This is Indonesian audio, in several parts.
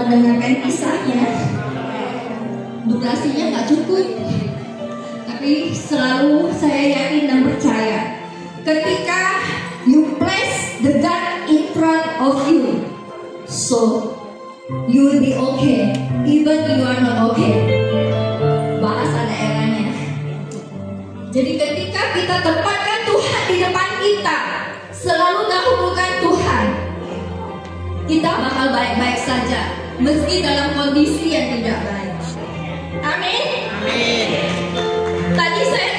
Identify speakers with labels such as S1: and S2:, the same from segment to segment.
S1: mendengarkan kisahnya. Durasinya nggak cukup, tapi selalu saya yakin dan percaya ketika you place the God in front of you, so you will be okay even you are not okay. Bahasa daerahnya. Jadi ketika kita tempatkan Tuhan di depan kita, selalu dahulukan Tuhan, kita bakal baik-baik saja meski dalam kondisi yang tidak baik. Amin. Tadi saya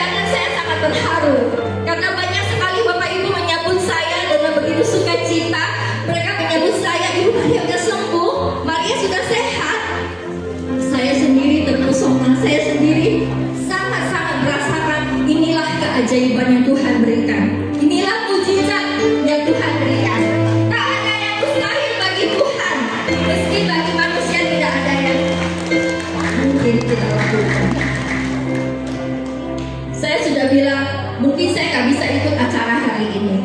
S1: sangat terharu karena banyak sekali Bapak Ibu menyambut saya dengan begitu sukacita. Mereka menyambut saya, Ibu Maria sudah sembuh, Maria sudah sehat. Saya sendiri terpesona, saya sendiri sangat-sangat merasakan inilah keajaiban yang Tuhan berikan. Inilah mujizat yang Tuhan berikan. Tak ada yang mustahil bagi Tuhan, meski bagi manusia tidak ada yang mungkin kita lakukan. Saya sudah bilang, mungkin saya nggak bisa ikut acara hari ini.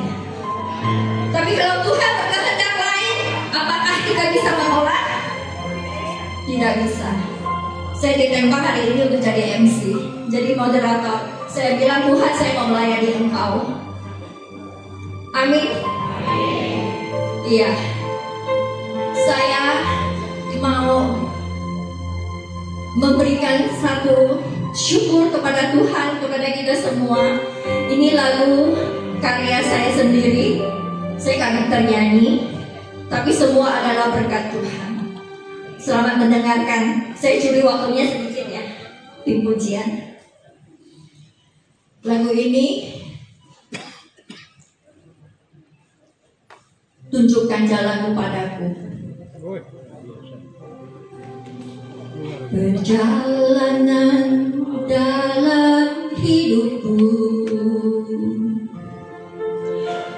S1: Tapi kalau Tuhan berkehendak lain, apakah kita bisa menolak? Tidak bisa. Saya ditembak hari ini untuk jadi MC, jadi moderator. Saya bilang, Tuhan, saya mau melayani Engkau. Amin. Iya. Saya mau memberikan satu syukur kepada Tuhan, kepada kita semua. Ini lagu karya saya sendiri. Saya kadang ternyanyi, tapi semua adalah berkat Tuhan. Selamat mendengarkan. Saya curi waktunya sedikit ya, tim pujian. Lagu ini tunjukkan jalanmu padaku. Perjalanan dalam hidupku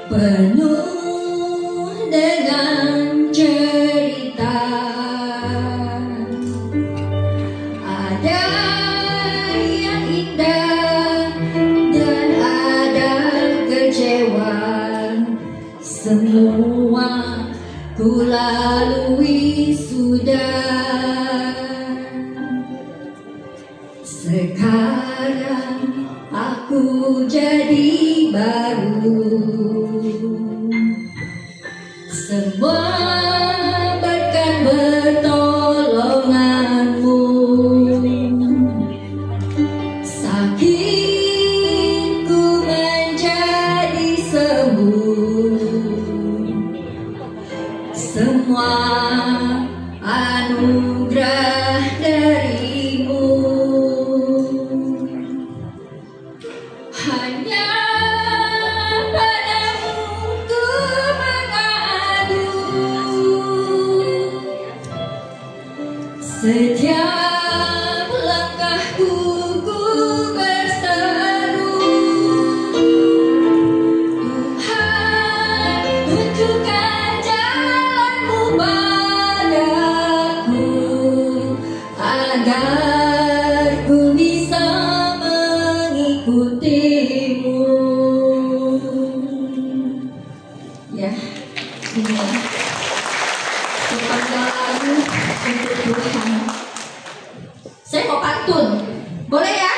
S1: penuh dengan cerita. Ada yang indah dan ada kecewa. Semua ku lalui sudah. Sekarang aku jadi baru. Semua berkat pertolonganmu. Sakitku menjadi sembuh. Semua anugerah darimu. Hanya padamu ku mengadu. Setiap langkahku ku berseru. Tuhan, tunjukkan jalanmu padaku, agar ku bisa mengikutimu. Ya, ini sepanjang lagu untuk Tuhan. Saya mau pantun, boleh ya?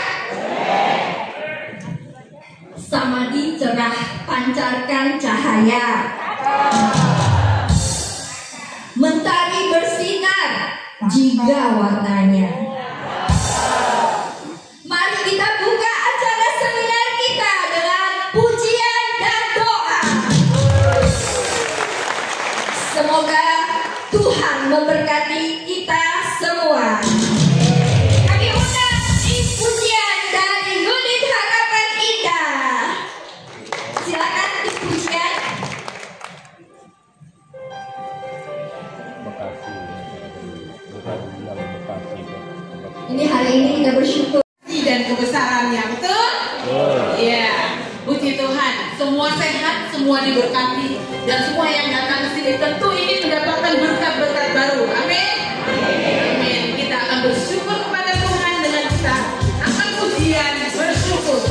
S1: Samadi cerah pancarkan cahaya, mentari bersinar jika warnanya. Mari kita buka acara seminar kita dengan pujian dan doa. Semoga Tuhan memberkati kita semua. Kami undang pujian dari unit Harapan Indah. Silakan pujian. Ini hari ini kita bersyukur
S2: dan kebesarannya, betul? Iya. Puji Tuhan, semua sehat, semua diberkati, dan semua yang datang ke sini tentu ini mendapatkan berkat-berkat baru. Amin. Amin. Kita akan bersyukur kepada Tuhan dengan kita akan pujian bersyukur.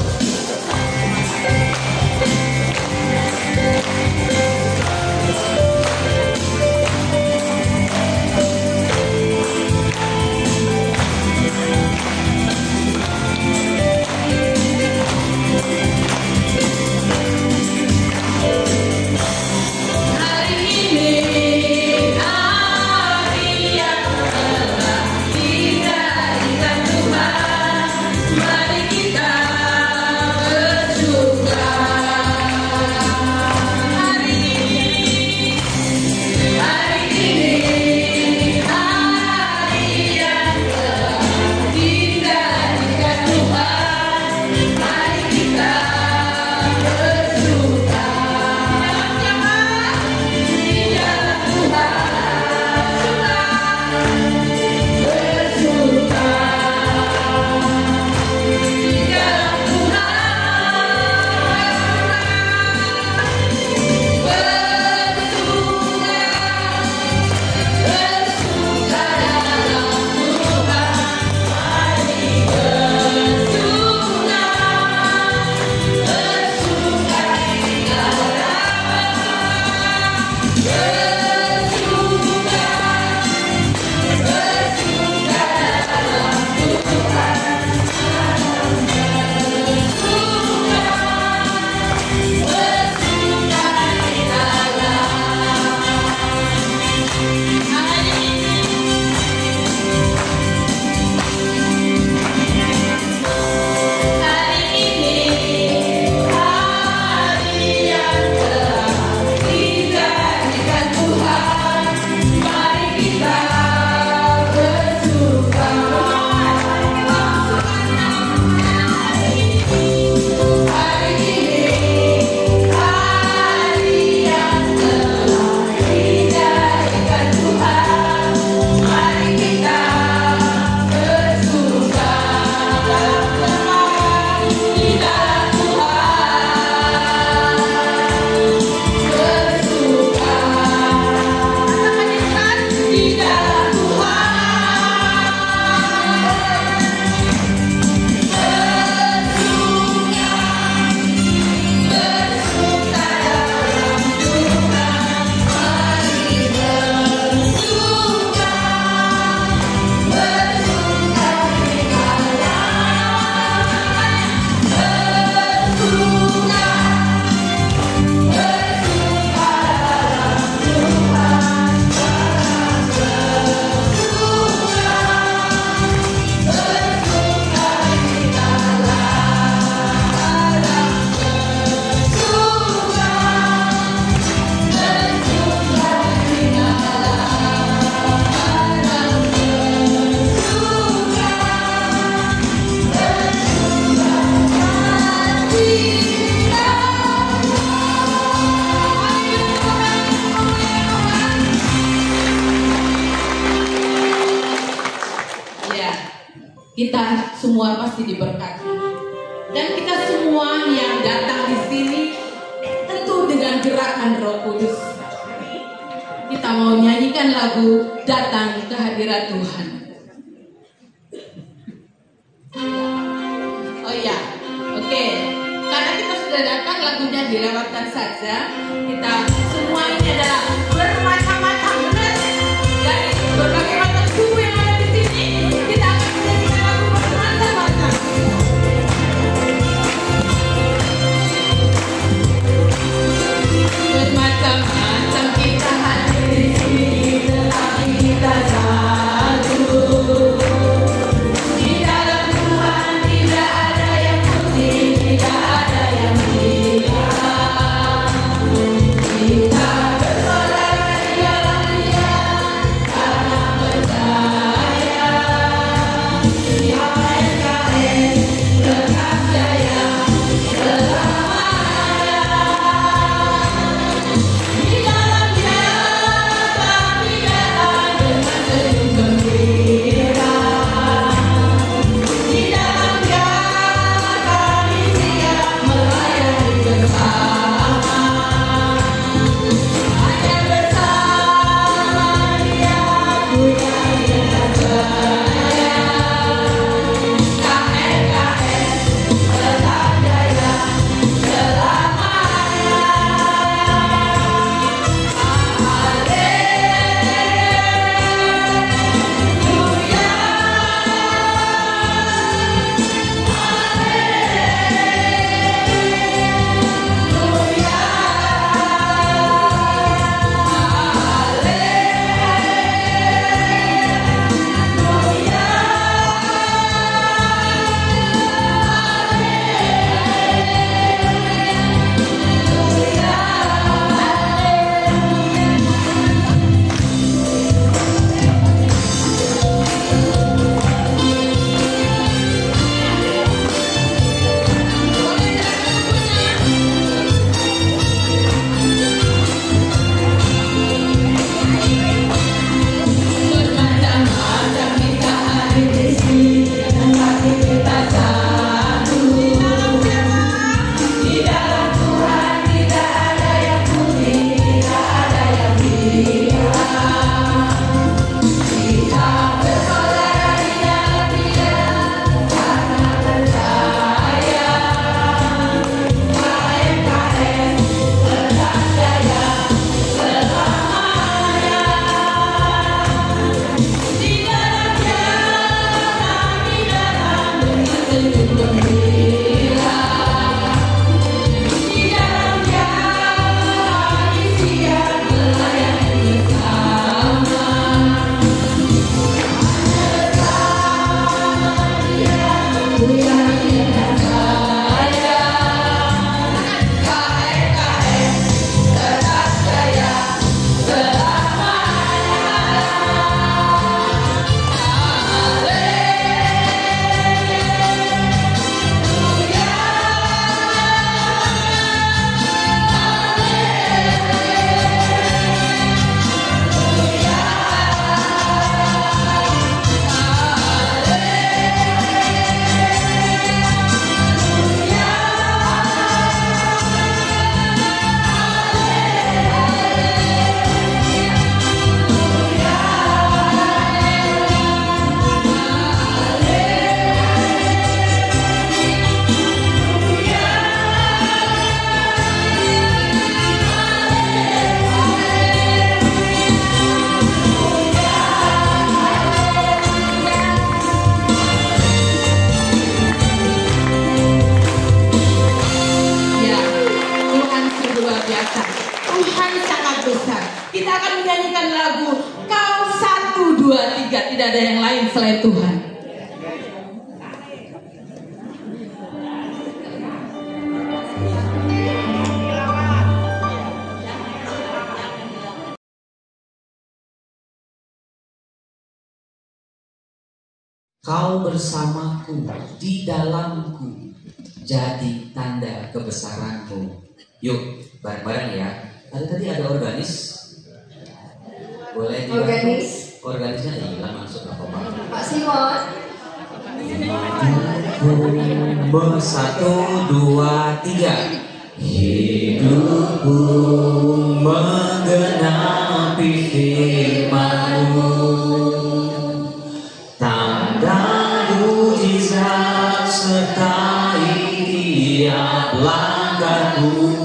S2: kita semua pasti diberkati. Dan kita semua yang datang di sini tentu dengan gerakan Roh Kudus. Kita mau nyanyikan lagu Datang ke Hadirat Tuhan. Oh ya, oke. Karena kita sudah datang, lagunya dilewatkan saja. Kita semua ini adalah bermacam-macam, benar? Dari berbagai macam suku yang ada di sini, kita akan menyanyikan lagu bermacam-macam. Bermacam-macam kita hadir di sini, tetapi kita satu. Di dalam Tuhan tidak ada yang putih, tidak ada yang hitam. Kita bersaudara di dalam Dia karena percaya. Di HKS tetap jaya selamanya. Di dalam Dia kami datang dengan senyum gembira. Di dalam Dia kami siap melayani bersama. Hanya bersama Dia ku yakin dan percaya. KRKS tetap jaya selamanya. Bermacam-macam kita hadir di sini, tetapi kita satu. Di dalam Tuhan tidak ada yang putih, tidak ada yang hitam. Kita bersaudara di dalam Dia karena percaya. KRKS tetap jaya selamanya. Di dalam Dia kami datang dengan senyum gembira. Di dalam Dia kami siap melayani bersama. Dia ku yakin dan percaya. KRKS tetap jaya selamanya. Ya, Tuhan sungguh luar biasa. Tuhan sangat besar. Kita akan menyanyikan lagu Kau 1, 2, 3. Tidak ada yang lain selain Tuhan.
S3: Kau bersamaku, di dalamku, jadi tanda kebesaranmu. Yuk, bareng-bareng ya. Tadi ada organis. Boleh
S1: Organis.
S3: Organisnya hilang masuk apa-apa.
S1: Pak Simon.
S3: Satu, dua, tiga. Hidupku menggenapi firman-Mu, tanda mujizat sertai tiap langkahku.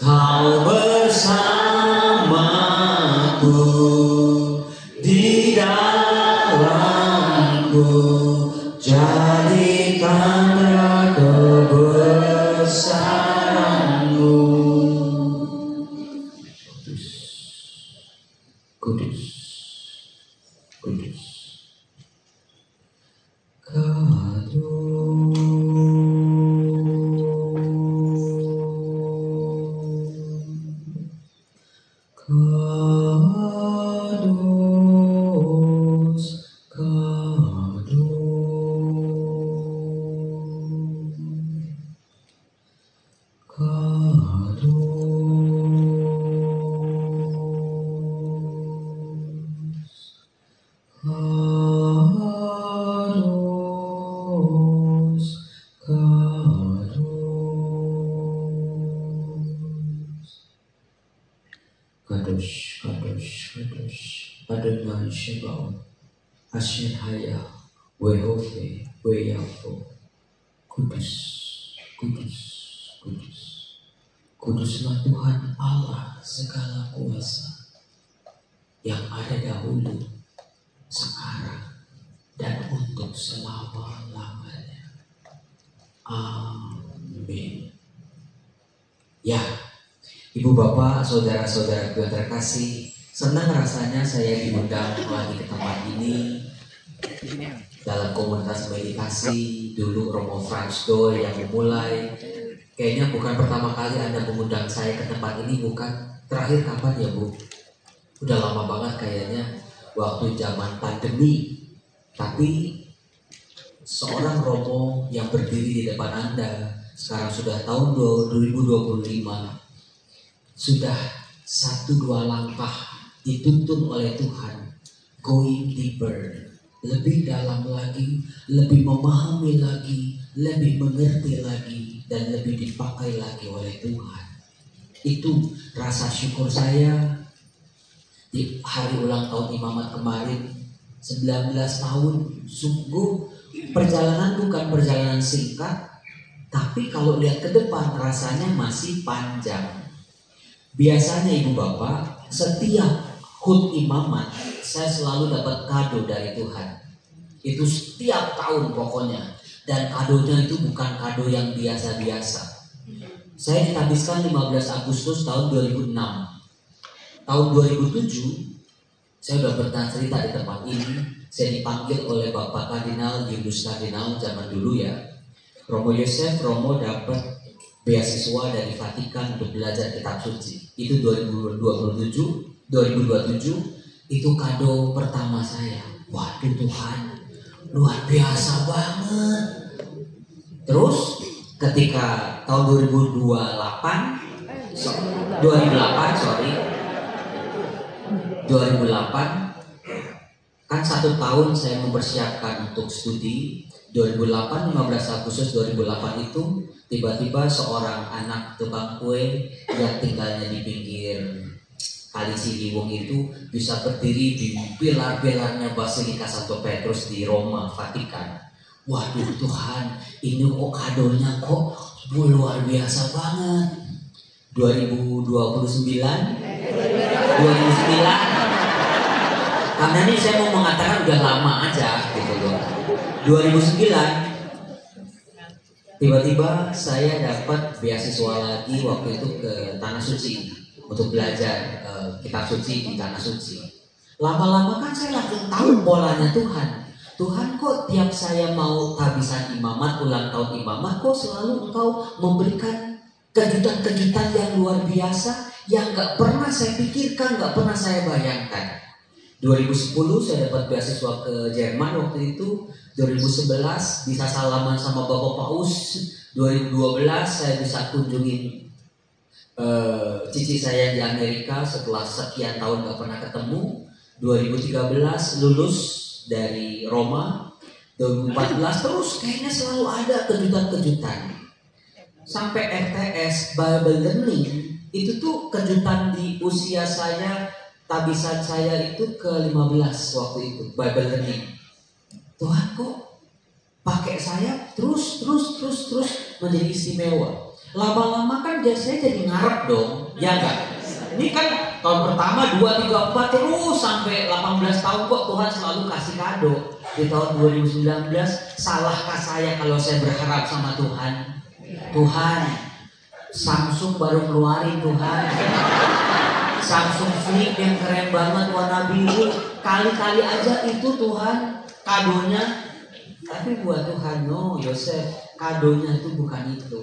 S3: Kau bersamaku, di dalamku, jadi tanda kebesaran-Mu. Kudus, kudus, Kadosh, Kadosh, Kadosh, Adonai Shebaot, Asher Haya, Wehove, Weyavo. Kudus, kudus, kudus. Kuduslah Tuhan Allah segala kuasa, yang ada dahulu, sekarang, dan untuk selama-lamanya. Amin. Ya, Ibu Bapak, saudara-saudara yang terkasih, senang rasanya saya diundang lagi ke tempat ini dalam komunitas meditasi. Dulu Romo Franz Doy yang memulai. Kayaknya bukan pertama kali Anda mengundang saya ke tempat ini, bukan? Terakhir kapan ya Bu? Udah lama banget kayaknya, waktu zaman pandemi. Tapi seorang Romo yang berdiri di depan Anda sekarang sudah tahun 2025, sudah 1-2 langkah dituntun oleh Tuhan, going deeper, lebih dalam lagi, lebih memahami lagi, lebih mengerti lagi, dan lebih dipakai lagi oleh Tuhan. Itu rasa syukur saya di hari ulang tahun imamat kemarin, 19 tahun. Sungguh perjalanan bukan perjalanan singkat, tapi kalau lihat ke depan rasanya masih panjang. Biasanya Ibu Bapak, setiap HUT imamat saya selalu dapat kado dari Tuhan. Itu setiap tahun pokoknya. Dan kadonya itu bukan kado yang biasa-biasa. Saya ditabiskan 15 Agustus tahun 2006. Tahun 2007 saya sudah pernah cerita di tempat ini. Saya dipanggil oleh Bapak Kardinal Yudus Kardinal zaman dulu ya. Romo Yosef Romo dapat beasiswa dari Vatikan untuk belajar kitab suci. Itu 2027 itu kado pertama saya. Waduh Tuhan, luar biasa banget. Terus ketika tahun 2008 kan 1 tahun saya mempersiapkan untuk studi. 2008, 15 Agustus 2008 itu tiba-tiba seorang anak tukang kue yang tinggalnya di pinggir Kali Ciliwung itu bisa berdiri di pilar-pilarnya Basilika Santo Petrus di Roma, Vatikan. Waduh Tuhan, ini kok kadonya kok luar biasa banget. 2009 karena ini saya mau mengatakan udah lama aja gitu loh. 2009 tiba-tiba saya dapat beasiswa lagi waktu itu ke Tanah Suci untuk belajar kitab suci di Tanah Suci. Lama-lama kan saya langsung tahu polanya Tuhan. Tuhan, kok tiap saya mau tabisan imamat, ulang tahun imamat, kok selalu Engkau memberikan kejutan-kejutan yang luar biasa yang gak pernah saya pikirkan, gak pernah saya bayangkan. 2010 saya dapat beasiswa ke Jerman waktu itu. 2011 bisa salaman sama Bapak Paus. 2012 saya bisa kunjungin cici saya di Amerika setelah sekian tahun gak pernah ketemu. 2013 lulus dari Roma 2014 terus kayaknya selalu ada kejutan-kejutan. Sampai RTS Bible Learning itu tuh kejutan di usia saya, tabisan saya itu ke-15 waktu itu Bible Learning. Tuhan kok pakai saya terus menjadi istimewa. Lama-lama kan saya jadi ngarep dong, ya enggak? Ini kan tahun pertama 2, 3, 4 terus sampai 18 tahun kok Tuhan selalu kasih kado. Di tahun 2019 salahkah saya kalau saya berharap sama Tuhan? Tuhan, Samsung baru keluarin Tuhan, Samsung Flip yang keren banget warna biru, kali-kali aja itu Tuhan kadonya. Tapi buat Tuhan, no Yosef, kadonya itu bukan itu.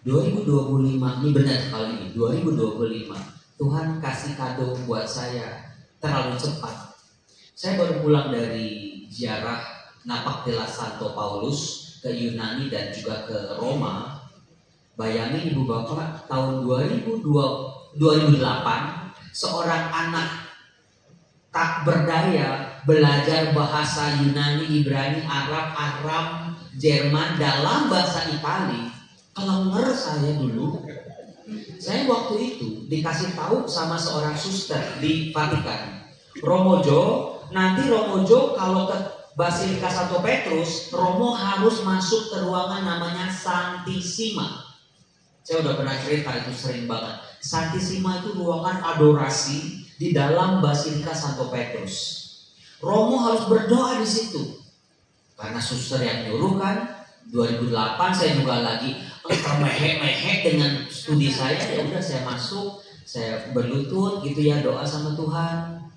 S3: 2025 ini benar kali ini, 2025 Tuhan kasih kado buat saya terlalu cepat. Saya baru pulang dari ziarah Napaktilas Santo Paulus ke Yunani dan juga ke Roma. Bayangin ibu bapak, tahun 2008 seorang anak tak berdaya belajar bahasa Yunani, Ibrani, Arab, Aram, Jerman dalam bahasa Itali. Kelenger saya dulu. Saya waktu itu dikasih tahu sama seorang suster di Vatikan, Romojo, nanti Romojo kalau ke Basilika Santo Petrus, Romo harus masuk ke ruangan namanya Santissima. Saya udah pernah cerita itu sering banget. Santissima itu ruangan adorasi di dalam Basilika Santo Petrus. Romo harus berdoa di situ. Karena suster yang nyuruh kan. 2008 saya juga lagi termehek-mehek dengan studi saya. Ya udah saya masuk, saya berlutut gitu ya, doa sama Tuhan.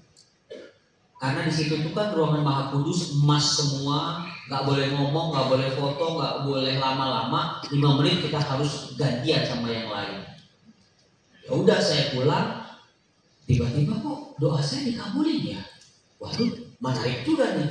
S3: Karena di situ tuh kan ruangan Maha Kudus emas semua, nggak boleh ngomong, nggak boleh foto, nggak boleh lama-lama. 5 menit kita harus gantian sama yang lain. Ya udah saya pulang, tiba-tiba kok doa saya dikabulin ya. Waduh, menarik juga nih.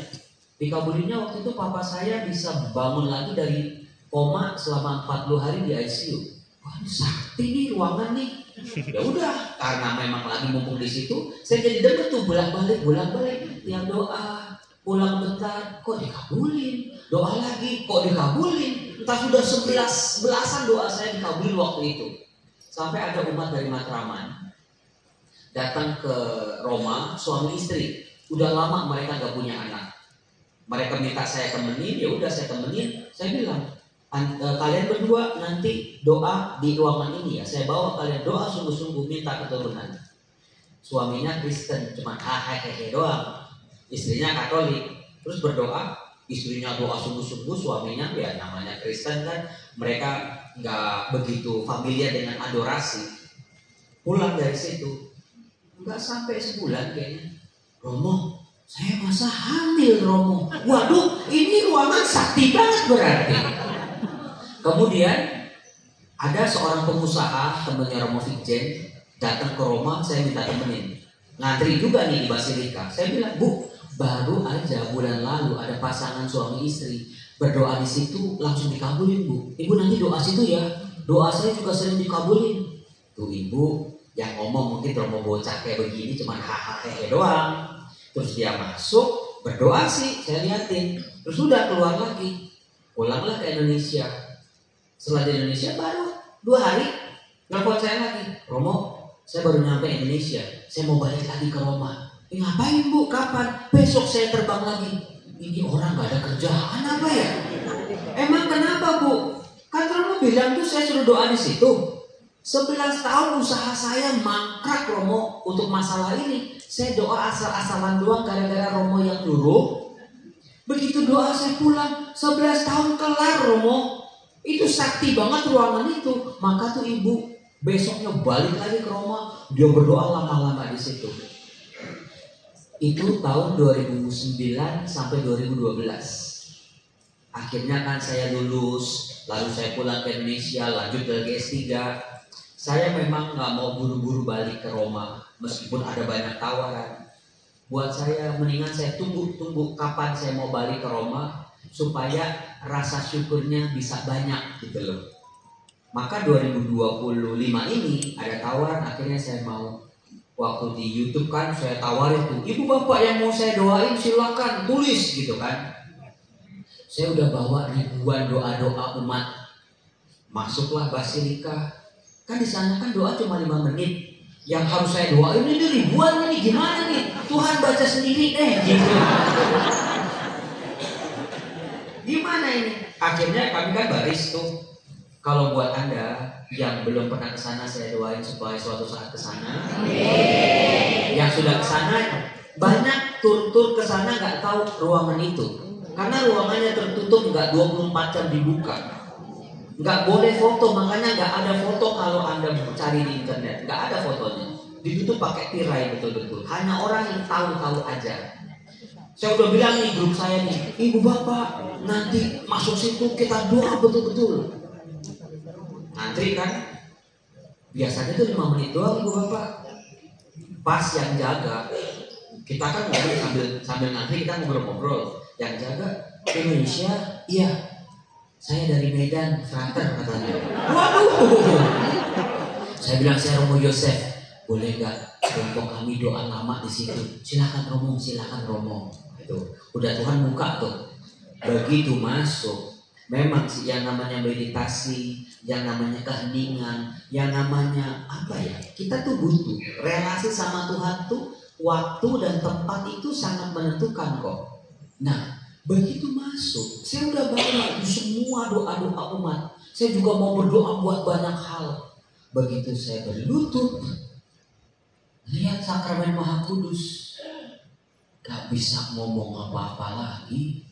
S3: Dikabulinnya waktu itu papa saya bisa bangun lagi dari koma selama 40 hari di ICU. Wah, sakti nih ruangan nih. Ya udah, karena memang lagi mumpung di situ, saya jadi denger tuh bolak-balik yang doa, pulang bentar kok dikabulin, doa lagi kok dikabulin. Entah sudah 11-belasan doa saya dikabulin waktu itu. Sampai ada umat dari Matraman datang ke Roma, suami istri. Udah lama mereka gak punya anak. Mereka minta saya temenin, ya udah saya temenin. Saya bilang, kalian berdua nanti doa di ruangan ini ya. Saya bawa kalian doa sungguh-sungguh minta keturunan. Suaminya Kristen, cuma hehehe doang. Istrinya Katolik, terus berdoa. Istrinya doa sungguh-sungguh, suaminya ya namanya Kristen kan. Mereka nggak begitu familiar dengan adorasi. Pulang dari situ, nggak sampai sebulan kayaknya. Romo, saya masa hamil Romo. Waduh, ini ruangan sakti banget berarti. Kemudian ada seorang pengusaha temannya Romo Fikjen datang ke Roma, saya minta temenin. Ngantri juga nih di Basilika. Saya bilang, Bu, baru aja bulan lalu ada pasangan suami istri berdoa di situ langsung dikabulin, Bu. Ibu nanti doa situ ya. Doa saya juga sering dikabulin. Tuh ibu yang ngomong mungkin Romo bocah kayak begini cuman hahaha doang. Terus dia masuk berdoa sih, saya liatin. Terus udah keluar lagi, pulanglah ke Indonesia. Setelah di Indonesia baru 2 hari nelfon saya lagi, Romo, saya baru nyampe Indonesia, saya mau balik lagi ke Roma. Ngapain Bu? Kapan? Besok saya terbang lagi. Ini orang gak ada kerjaan apa ya? Emang kenapa Bu? Kan Romo bilang tuh saya suruh doa di situ. 11 tahun usaha saya mangkrak Romo untuk masalah ini. Saya doa asal-asalan doang gara-gara Romo yang nyuruh. Begitu doa saya pulang, 11 tahun kelar Romo. Itu sakti banget ruangan itu. Maka tuh ibu besoknya balik lagi ke Roma. Dia berdoa lama-lama di situ. Itu tahun 2009 sampai 2012. Akhirnya kan saya lulus, lalu saya pulang ke Indonesia, lanjut lagi S3. Saya memang gak mau buru-buru balik ke Roma, meskipun ada banyak tawaran. Buat saya mendingan saya tunggu kapan saya mau balik ke Roma, supaya rasa syukurnya bisa banyak gitu loh. Maka 2025 ini ada tawaran, akhirnya saya mau. Waktu di YouTube kan saya tawarin tuh, ibu bapak yang mau saya doain silakan tulis gitu kan. Saya udah bawa ribuan doa-doa umat. Masuklah Basilika. Kan di sana kan doa cuma 5 menit. Yang harus saya doain ini ribuan nih, gimana nih? Tuhan baca sendiri deh gitu. Gimana ini? Akhirnya kami kan baris tuh. Kalau buat Anda yang belum pernah ke sana, saya doain supaya suatu saat ke sana. Yang sudah ke sana, banyak tur-tur ke sana nggak tahu ruangan itu. Karena ruangannya tertutup, nggak 24 jam dibuka. Nggak boleh foto, makanya nggak ada foto kalau Anda cari di internet. Nggak ada fotonya. Ditutup pakai tirai betul-betul. Hanya orang yang tahu-tahu aja. Saya udah bilang nih grup saya nih, Ibu Bapak nanti masuk situ kita doa betul-betul. Ngantri kan? Biasanya tuh 5 menit doang Ibu Bapak. Pas yang jaga, kita kan ngobrol sambil ngantri, kita ngobrol-ngobrol. Yang jaga Indonesia, iya. Saya dari Medan, Frater katanya. Waduh. Saya bilang saya Romo Yosef, boleh nggak kelompok kami doa lama di situ? Silakan Romo, silakan Romo. Itu udah Tuhan buka tuh. Begitu masuk, memang sih yang namanya meditasi, yang namanya keheningan, yang namanya apa ya? Kita tuh butuh relasi sama Tuhan tuh. Waktu dan tempat itu sangat menentukan kok. Nah, begitu masuk, saya udah bawa semua doa-doa umat. Saya juga mau berdoa buat banyak hal. Begitu saya berlutut, lihat sakramen Maha Kudus, gak bisa ngomong apa-apa lagi.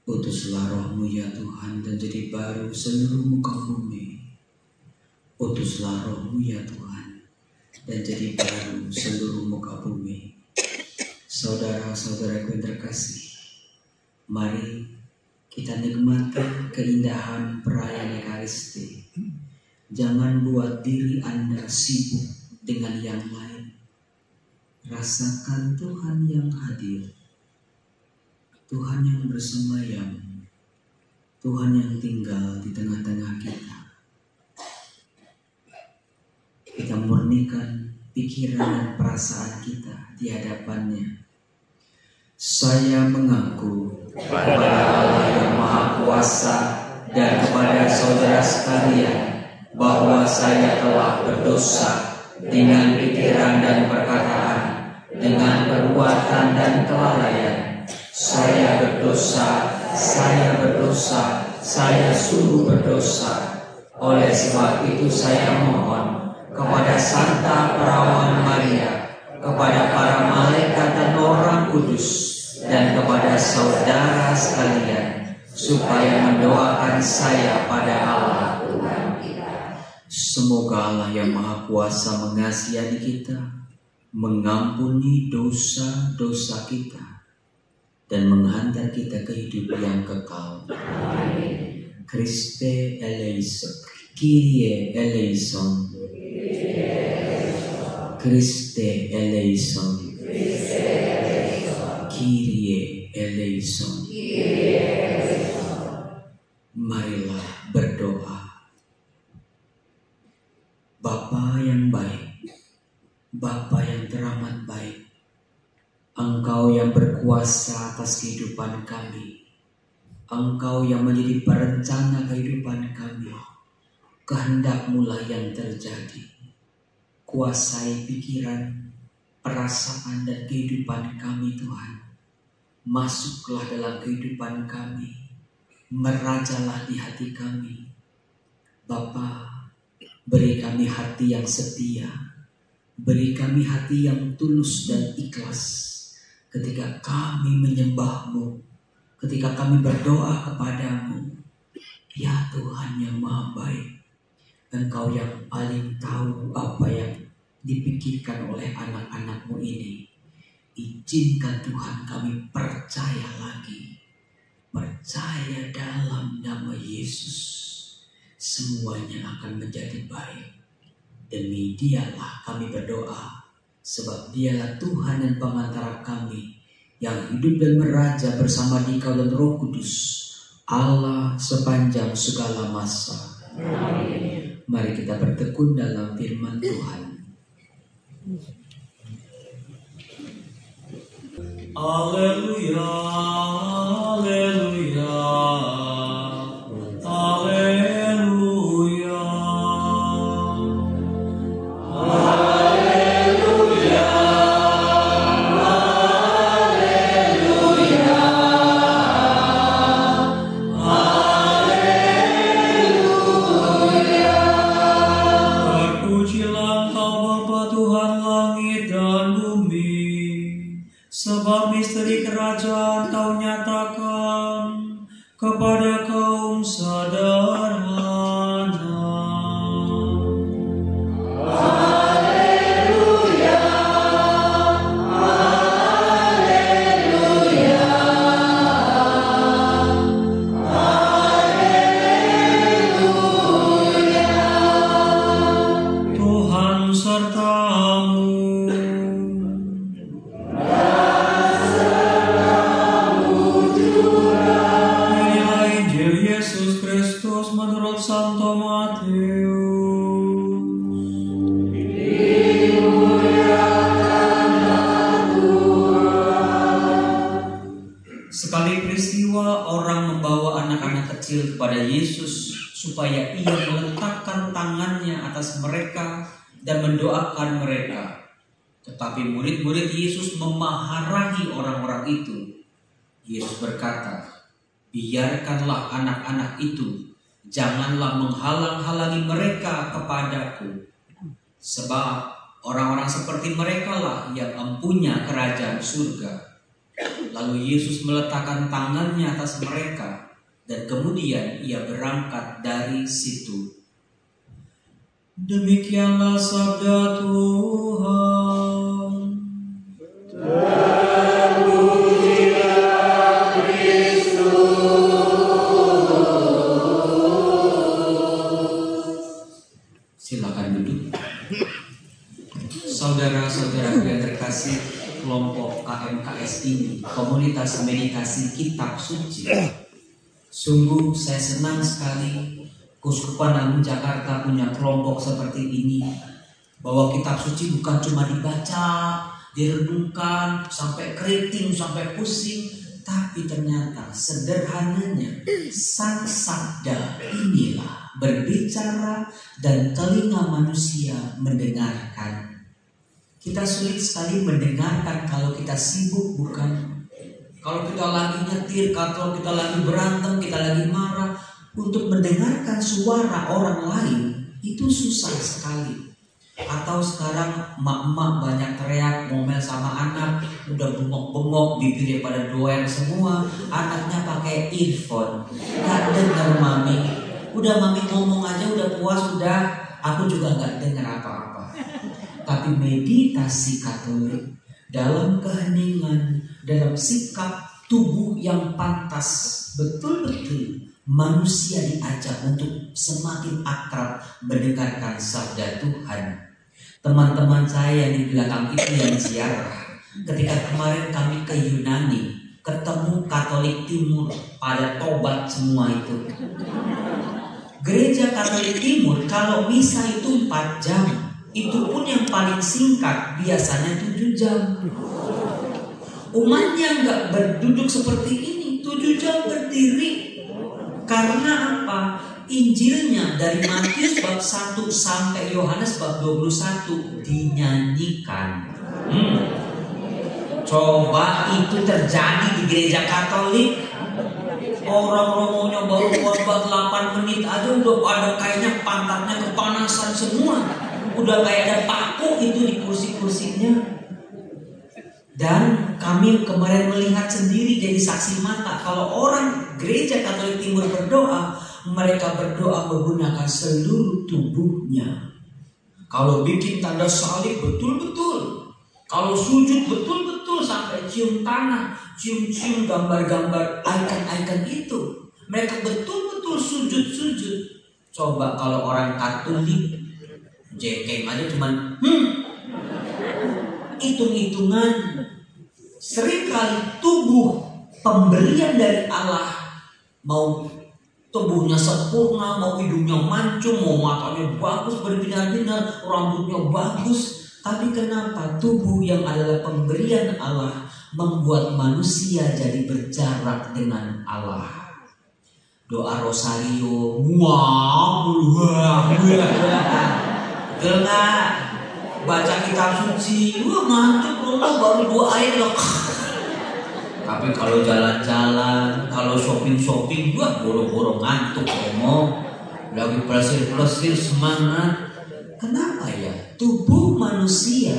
S4: Utuslah rohmu ya Tuhan dan jadi baru seluruh muka bumi. Utuslah rohmu ya Tuhan dan jadi baru seluruh muka bumi. Saudara-saudaraku yang terkasih, mari kita nikmati keindahan perayaan Ekaristi. Jangan buat diri Anda sibuk dengan yang lain. Rasakan Tuhan yang hadir, Tuhan yang bersemayam, Tuhan yang tinggal di tengah-tengah kita. Kita murnikan pikiran dan perasaan kita di hadapannya. Saya mengaku kepada Allah yang Maha Kuasa dan kepada saudara sekalian bahwa saya telah berdosa dengan pikiran dan perkataan, dengan perbuatan dan kelalaian. Saya berdosa, saya sungguh berdosa. Oleh sebab itu saya mohon kepada Santa Perawan Maria, kepada para malaikat dan orang kudus, dan kepada saudara sekalian, supaya mendoakan saya pada Allah Tuhan kita. Semoga Allah yang Maha Kuasa mengasihani kita, mengampuni dosa-dosa kita, dan menghantar kita ke hidup yang kekal. Amin. Christe eleison, Kyrie eleison, Christe eleison, Kyrie eleison. Marilah berdoa. Bapa yang baik, Bapa yang teramat baik, Engkau yang berkuasa atas kehidupan kami. Engkau yang menjadi perencana kehidupan kami. Kehendak-Mu lah yang terjadi. Kuasai pikiran, perasaan dan kehidupan kami Tuhan. Masuklah dalam kehidupan kami. Merajalah di hati kami. Bapa, beri kami hati yang setia. Beri kami hati yang tulus dan ikhlas ketika kami menyembah-Mu, ketika kami berdoa kepadamu. Ya Tuhan yang Maha Baik, Engkau yang paling tahu apa yang dipikirkan oleh anak-anak-Mu ini. Izinkan Tuhan kami percaya lagi, percaya dalam nama Yesus, semuanya akan menjadi baik. Demi Dialah kami berdoa, sebab Dialah Tuhan dan pengantara kami, yang hidup dan meraja bersama Dikau dan Roh Kudus, Allah sepanjang segala masa. Amin. Mari kita bertekun dalam firman Tuhan.
S5: Haleluya, haleluya, haleluya. Sebab misteri kerajaan Kau nyatakan kepada kaum sederhana.
S6: Haleluya, haleluya, haleluya.
S5: Tuhan sertamu. Menurut Santo Matius. Sekali peristiwa orang membawa anak-anak kecil kepada Yesus supaya ia meletakkan tangannya atas mereka dan mendoakan mereka. Tetapi murid-murid Yesus memarahi orang-orang itu. Yesus berkata, "Biarkanlah anak-anak itu, janganlah menghalang-halangi mereka kepadaku. Sebab orang-orang seperti mereka lah yang empunya kerajaan surga." Lalu Yesus meletakkan tangannya atas mereka dan kemudian ia berangkat dari situ. Demikianlah sabda Tuhan. Silakan duduk. Saudara-saudara yang terkasih, kelompok KMKS ini, Komunitas Meditasi Kitab Suci. Sungguh saya senang sekali Keuskupan Agung Jakarta punya kelompok seperti ini. Bahwa kitab suci bukan cuma dibaca, direnungkan, sampai keriting, sampai pusing. Tapi ternyata sederhananya sang sabda inilah berbicara dan telinga manusia mendengarkan. Kita sulit sekali mendengarkan kalau kita sibuk, bukan? Kalau kita lagi nyetir, kalau kita lagi berantem, kita lagi marah, untuk mendengarkan suara orang lain itu susah sekali. Atau sekarang emak-emak banyak teriak, ngomel sama anak, udah bengok-bengok, bibirnya pada doer semua, anaknya pakai earphone, gak dengar mami. Udah mami ngomong aja udah puas, udah aku juga gak dengar apa-apa. Tapi meditasi Katolik dalam keheningan, dalam sikap tubuh yang pantas, betul-betul manusia diajak untuk semakin akrab mendengarkan sabda Tuhan. Teman-teman saya yang di belakang itu yang ziarah, ketika kemarin kami ke Yunani, ketemu Katolik Timur pada tobat semua itu. Gereja Katolik Timur kalau misa itu 4 jam. Itu pun yang paling singkat, biasanya 7 jam. Umatnya nggak berduduk seperti ini, 7 jam berdiri. Karena apa? Injilnya dari Matius bab 1 sampai Yohanes bab 21 dinyanyikan. Coba itu terjadi di gereja Katolik. Orang romonya baru khotbah 8 menit aja udah ada kayaknya pantatnya kepanasan semua. Udah kayak ada paku itu di kursi-kursinya. Dan kami kemarin melihat sendiri jadi saksi mata kalau orang gereja Katolik Timur berdoa, mereka berdoa menggunakan seluruh tubuhnya. Kalau bikin tanda salib betul-betul, kalau sujud betul-betul sampai cium tanah, cium-cium gambar-gambar icon-icon itu, mereka betul-betul sujud-sujud. Coba kalau orang Katolik jengking aja cuman hitung-hitungan. Seringkali tubuh pemberian dari Allah, mau tubuhnya sempurna, mau hidungnya mancung, mau matanya bagus, berbinar-binar, rambutnya bagus. Tapi kenapa tubuh yang adalah pemberian Allah membuat manusia jadi berjarak dengan Allah? Doa rosario, dengar, baca kitab suci, ngantuk baru 2 ayat loh. Tapi kalau jalan-jalan, kalau shopping-shopping, boro-boro ngantuk ngomong, lagi plesir-plesir semangat. Kenapa ya? Tubuh manusia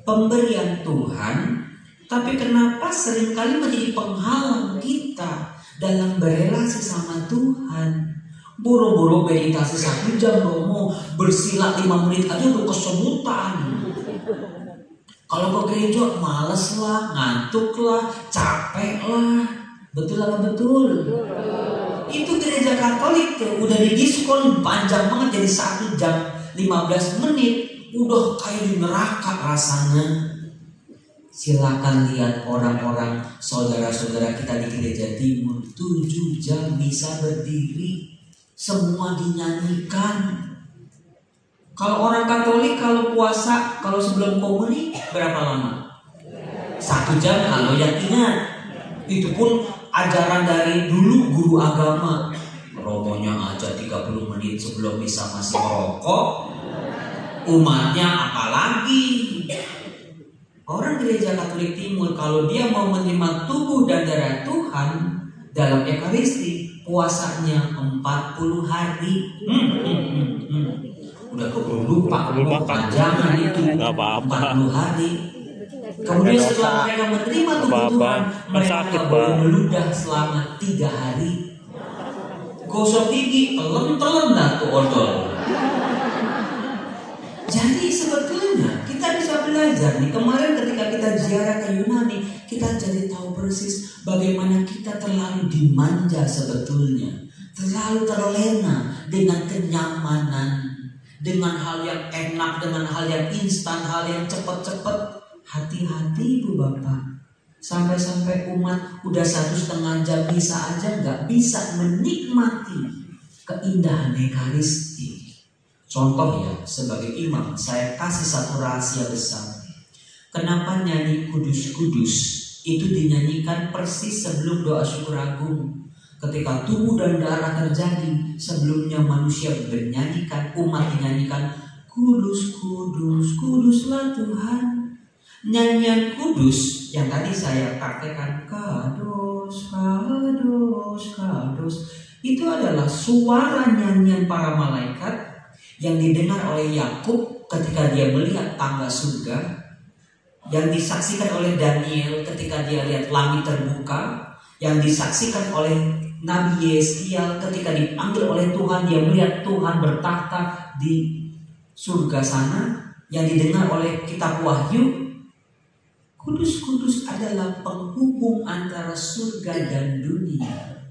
S5: pemberian Tuhan, tapi kenapa seringkali menjadi penghalang kita dalam berelasi sama Tuhan? Boro-boro meditasi 1 jam romo, bersilat 5 menit aja udah kesemutan. Kalau ke gereja males lah, ngantuk lah, capek lah. Betul apa betul? Itu gereja Katolik tuh udah didiskon panjang banget jadi 1 jam 15 menit, udah kayak di neraka rasanya. Silakan lihat orang-orang saudara-saudara kita di gereja timur 7 jam bisa berdiri, semua dinyanyikan. Kalau orang Katolik kalau puasa, kalau sebelum komuni berapa lama? 1 jam kalau yang ingat. Itu pun ajaran dari dulu guru agama. Romonya aja 30 menit sebelum misa masih merokok. Umatnya apalagi. Orang gereja Katolik Timur kalau dia mau menerima tubuh dan darah Tuhan dalam Ekaristi, puasanya 40 hari. Udah keburu lupa panjangan itu 40 hari. Kemudian setelah mereka menerima tubuh Tuhan, mereka boleh meludah selama 3 hari. Gosok gigi, telem-telem dah tuh odol. Jadi sebetulnya kita bisa belajar nih. Kemarin ketika kita ziarah ke Yunani, kita jadi tahu persis bagaimana kita terlalu dimanja sebetulnya, terlalu terlena dengan kenyamanan, dengan hal yang enak, dengan hal yang instan, hal yang cepat-cepat. Hati-hati Ibu Bapak. Sampai-sampai umat udah 1,5 jam bisa aja nggak bisa menikmati keindahan Ekaristi. Contoh ya, sebagai imam saya kasih satu rahasia besar. Kenapa nyanyi kudus-kudus itu dinyanyikan persis sebelum doa syukur agung. Ketika tubuh dan darah terjadi, sebelumnya manusia bernyanyikan, umat dinyanyikan kudus, kudus, kuduslah Tuhan. Nyanyian kudus yang tadi saya praktekkan, kados, kados, kados, itu adalah suara nyanyian para malaikat yang didengar oleh Yakub ketika dia melihat tangga surga, yang disaksikan oleh Daniel ketika dia lihat langit terbuka, yang disaksikan oleh Nabi Yeskiel ketika dipanggil oleh Tuhan, dia melihat Tuhan bertakhta di surga sana, yang didengar oleh kitab Wahyu. Kudus-kudus adalah penghubung antara surga dan dunia.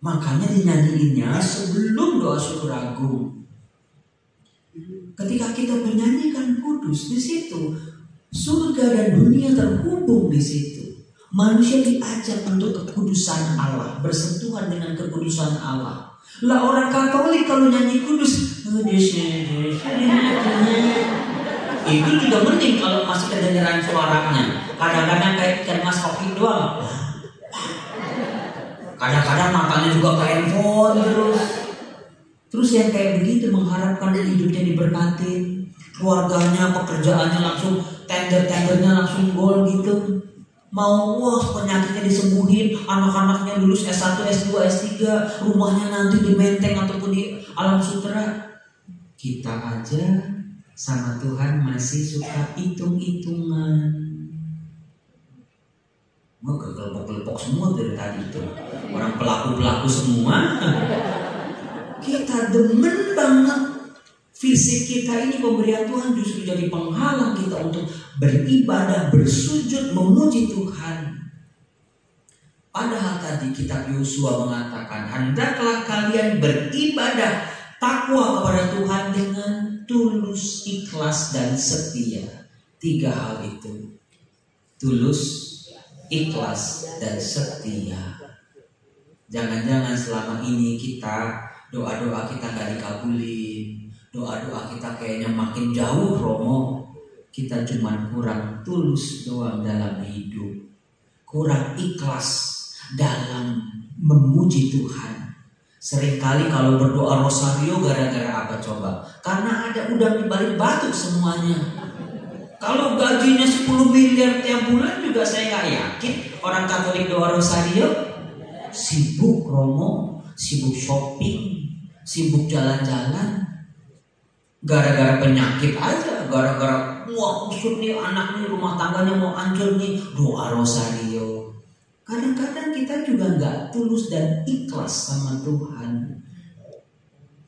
S5: Makanya dinyanyiinnya sebelum doa syukur agung. Ketika kita menyanyikan kudus, di situ surga dan dunia terhubung di situ. Manusia diajak untuk kekudusan Allah, bersentuhan dengan kekudusan Allah. Lah orang Katolik kalau nyanyi kudus, itu juga mending kalau masih kedengeran suaranya. Kadang-kadang kayak ikan mas kopi doang. Kadang-kadang matanya juga ke handphone terus yang kayak begitu mengharapkan hidupnya diberkatin, keluarganya, pekerjaannya langsung tendernya langsung gol gitu. Mau penyakitnya disembuhin, anak-anaknya lulus S1, S2, S3, rumahnya nanti di Menteng ataupun di Alam Sutera. Kita aja sama Tuhan masih suka hitung-hitungan. Mau kegelpok-gelpok semua dari tadi itu. Orang pelaku-pelaku semua. Kita demen banget. Fisik kita ini pemberian Tuhan justru jadi penghalang kita untuk beribadah, bersujud, memuji Tuhan. Padahal tadi kitab Yosua mengatakan, hendaklah kalian beribadah takwa kepada Tuhan dengan tulus, ikhlas, dan setia. 3 hal itu. Tulus, ikhlas, dan setia. Jangan-jangan selama ini kita doa-doa kita gak dikabulin, doa-doa kita kayaknya makin jauh Romo. Kita cuman kurang tulus doang dalam hidup, kurang ikhlas dalam memuji Tuhan. Seringkali kalau berdoa rosario gara-gara apa coba? Karena ada udang di balik batu semuanya. Kalau gajinya 10 miliar tiap bulan juga saya gak yakin orang Katolik doa rosario. Sibuk Romo, sibuk shopping, sibuk jalan-jalan. Gara-gara penyakit aja, gara-gara kusut nih anak nih, rumah tangganya mau hancur nih, doa rosario. Kadang-kadang kita juga gak tulus dan ikhlas sama Tuhan.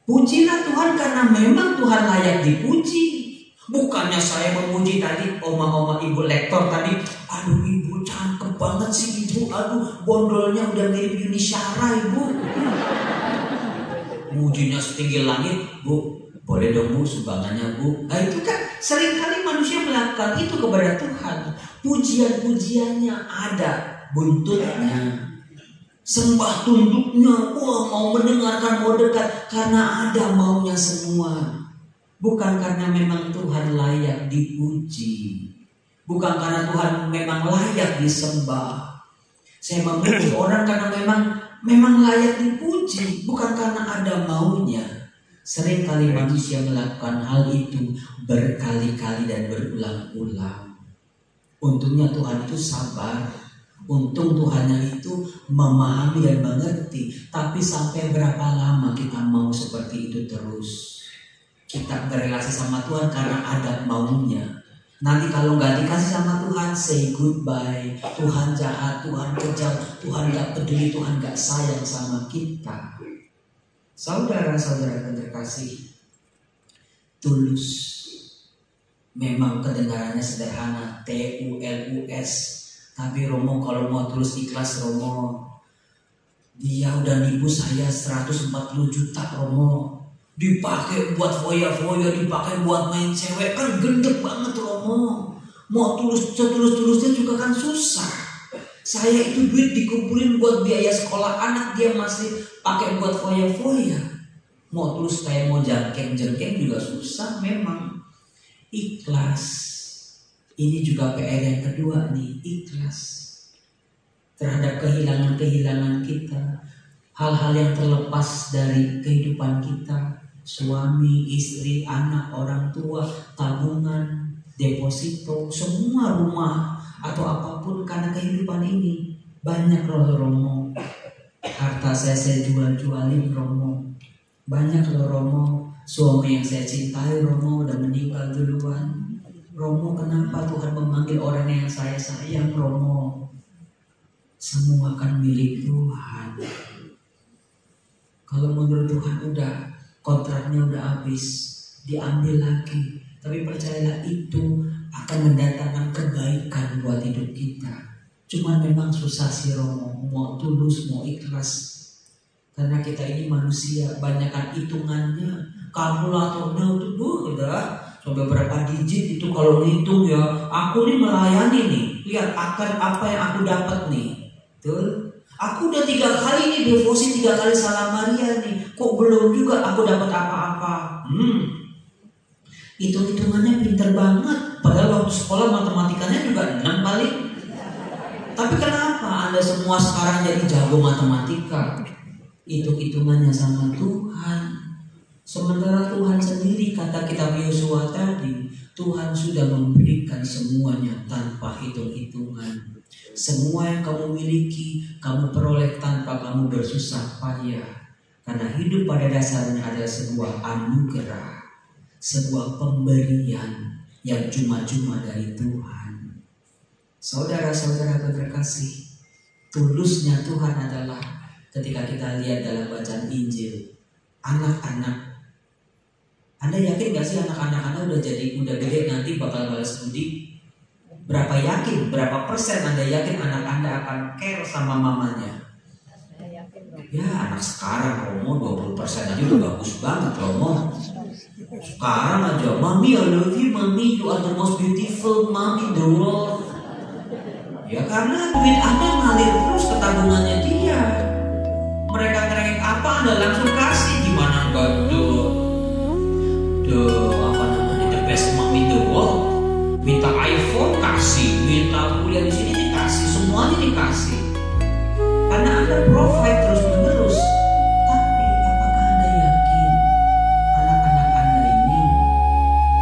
S5: Pujilah Tuhan karena memang Tuhan layak dipuji. Bukannya saya memuji tadi oma-oma ibu lektor tadi, aduh ibu cakep banget sih ibu, aduh bondolnya udah mirip Yuni Syara ibu. Mujinya setinggi langit, bu, boleh dong bu sumbangannya bu. Nah itu kan seringkali manusia melakukan itu kepada Tuhan. Pujian-pujiannya ada buntutnya, sembah tunduknya, mau mendengarkan, mau dekat, karena ada maunya semua. Bukan karena memang Tuhan layak dipuji, bukan karena Tuhan memang layak disembah. Saya memuji orang karena memang layak dipuji, bukan karena ada maunya. Seringkali manusia melakukan hal itu berkali-kali dan berulang-ulang. Untungnya Tuhan itu sabar. Untung Tuhannya itu memahami dan mengerti. Tapi sampai berapa lama kita mau seperti itu terus? Kita berrelasi sama Tuhan karena ada maunya. Nanti kalau nggak dikasih sama Tuhan, say goodbye. Tuhan jahat, Tuhan kejam, Tuhan nggak peduli, Tuhan nggak sayang sama kita. Saudara-saudara terkasih, tulus memang kedengarannya sederhana, TULUS. Tapi Romo kalau mau tulus ikhlas Romo, dia udah nipu saya 140 juta Romo. Dipakai buat foya-foya, dipakai buat main cewek, kan gendek banget Romo. Mau tulus-tulusnya juga kan susah. Saya itu duit dikumpulin buat biaya sekolah anak, dia masih pakai buat foya-foya. Mau tulus kayak mau jengkeng juga susah memang. Ikhlas. Ini juga PR yang kedua nih, ikhlas terhadap kehilangan-kehilangan kita. Hal-hal yang terlepas dari kehidupan kita. Suami, istri, anak, orang tua, tabungan, deposito, semua rumah atau apapun karena kehidupan ini. Banyak Romo, harta saya jual-jualin Romo. Banyak Romo, suami yang saya cintai Romo udah meninggal duluan. Romo, kenapa Tuhan memanggil orang yang saya sayang Romo? Semua kan milik Tuhan. Kalau menurut Tuhan udah kontraknya udah habis, diambil lagi. Tapi percayalah itu akan mendatangkan kebaikan buat hidup kita. Cuman memang susah sih Romo, mau tulus, mau ikhlas. Karena kita ini manusia, banyakkan hitungannya. Kalkulatornya itu udah sampai berapa digit itu kalau ngitung ya. Aku nih melayani nih, lihat akan apa yang aku dapat nih. Betul? Aku udah 3 kali nih devosi, 3 kali salam Maria nih, kok belum juga aku dapat apa-apa. Hitung-hitungannya pinter banget, padahal waktu sekolah matematikanya juga 6 kali. Tapi kenapa Anda semua sekarang jadi jago matematika? Hitung-hitungannya sama Tuhan. Sementara Tuhan sendiri, kata kitab Yosua tadi, Tuhan sudah memberikan semuanya tanpa hitung-hitungan. Semua yang kamu miliki, kamu peroleh tanpa kamu bersusah payah. Karena hidup pada dasarnya adalah sebuah anugerah, sebuah pemberian yang cuma-cuma dari Tuhan. Saudara-saudara terkasih, tulusnya Tuhan adalah ketika kita lihat dalam bacaan Injil, anak-anak. Anda yakin gak sih anak-anak Anda udah gede nanti bakal balas budi? Berapa persen Anda yakin anak Anda akan care sama mamanya? Ya anak sekarang Romo 20% aja udah bagus banget Romo. Sekarang aja, Mami I love you, Mami you are the most beautiful mom in the world. Ya karena duit Anda ngalir terus ke tabungannya dia. Mereka ngerengek apa Anda langsung kasih, gimana enggak the best mom in the world. Minta iPhone kasih, minta kuliah di sini dikasih, semuanya dikasih. Karena Anda provide terus menerus. Tapi apakah Anda yakin anak-anak Anda ini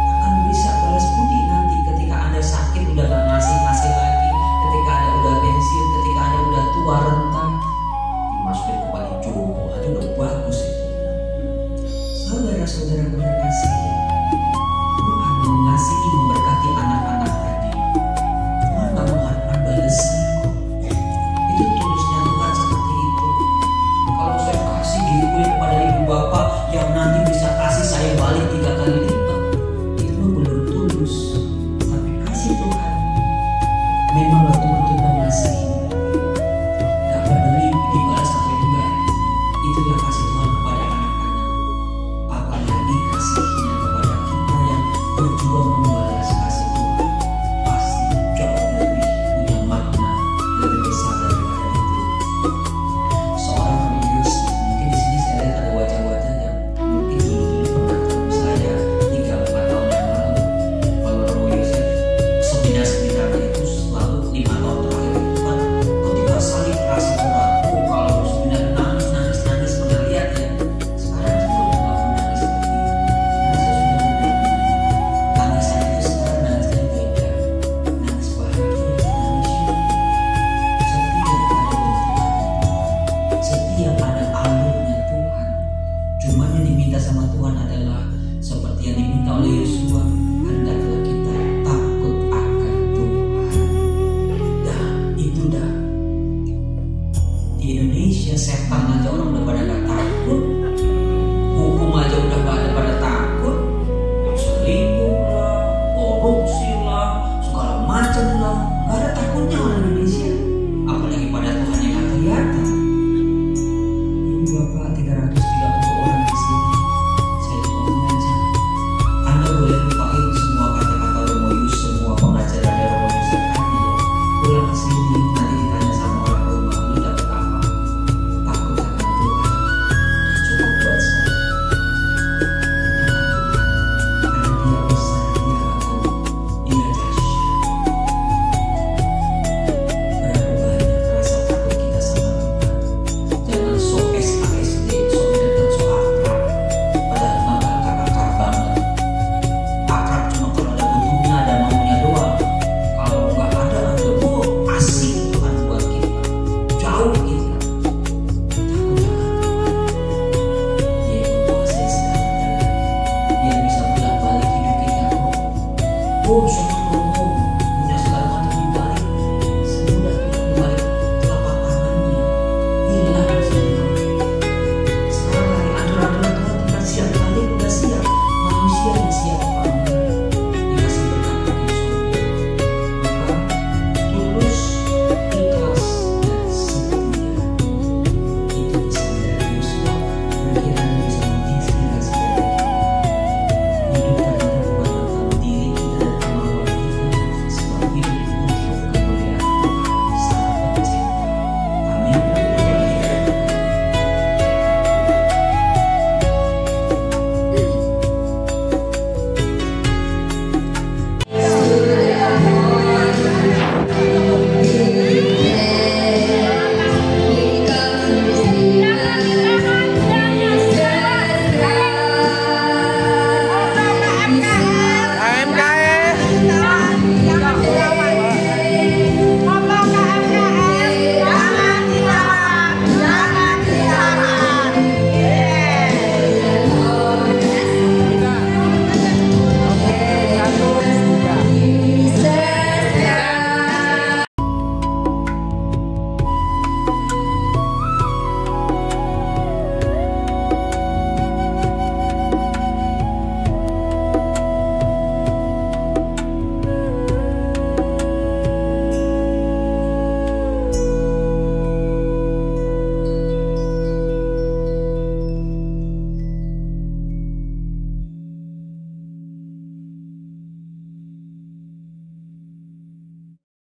S5: akan bisa balas budi nanti ketika Anda sakit udah gak ngasih lagi, ketika Anda udah pensiun, ketika Anda udah tua renta, dimasukin ke panti jompo aja udah bagus itu. Saudara-saudara terkasih, Tuhan mengasihi, memberkati anak-anak tadi. Tuhan gak mengharapkan balasan. Itu tulusnya Tuhan seperti itu. Kalau saya kasih diri kepada ibu bapak yang nanti bisa kasih saya balik 3 kali lipat, itu mah belum tulus. Tapi kasih Tuhan memang betul-betul mengasihi. Gak peduli dibalas atau enggak, itulah kasih Tuhan kepada anak-anak. Apalagi kasihnya kepada kita yang berjuang membalas kasih Tuhan, pasti jauh lebih punya makna lebih besar daripada itu. Seorang religius, mungkin di sini saya lihat ada wajah-wajah yang mungkin dulu pernah ketemu saya 3-4 tahun yang lalu. Kalau Romo Yosef seminar-seminarnya itu selalu 5 tahun terakhir itu kan ketika saling rasa berat. Kalau seminar nangis pernah lihat ya. Sekarang saya udah gak pernah nangis seperti itu. Karena saya sudah tangisan itu sekarang nangisnya beda. Nangis bahagia, nangis syukur. Setiap ada alurnya Tuhan. Cuma yang diminta sama Tuhan adalah seperti yang diminta oleh Yosua, hendaklah kita takut akan Tuhan. Dan itu dah. Di Indonesia setan aja orang udah pada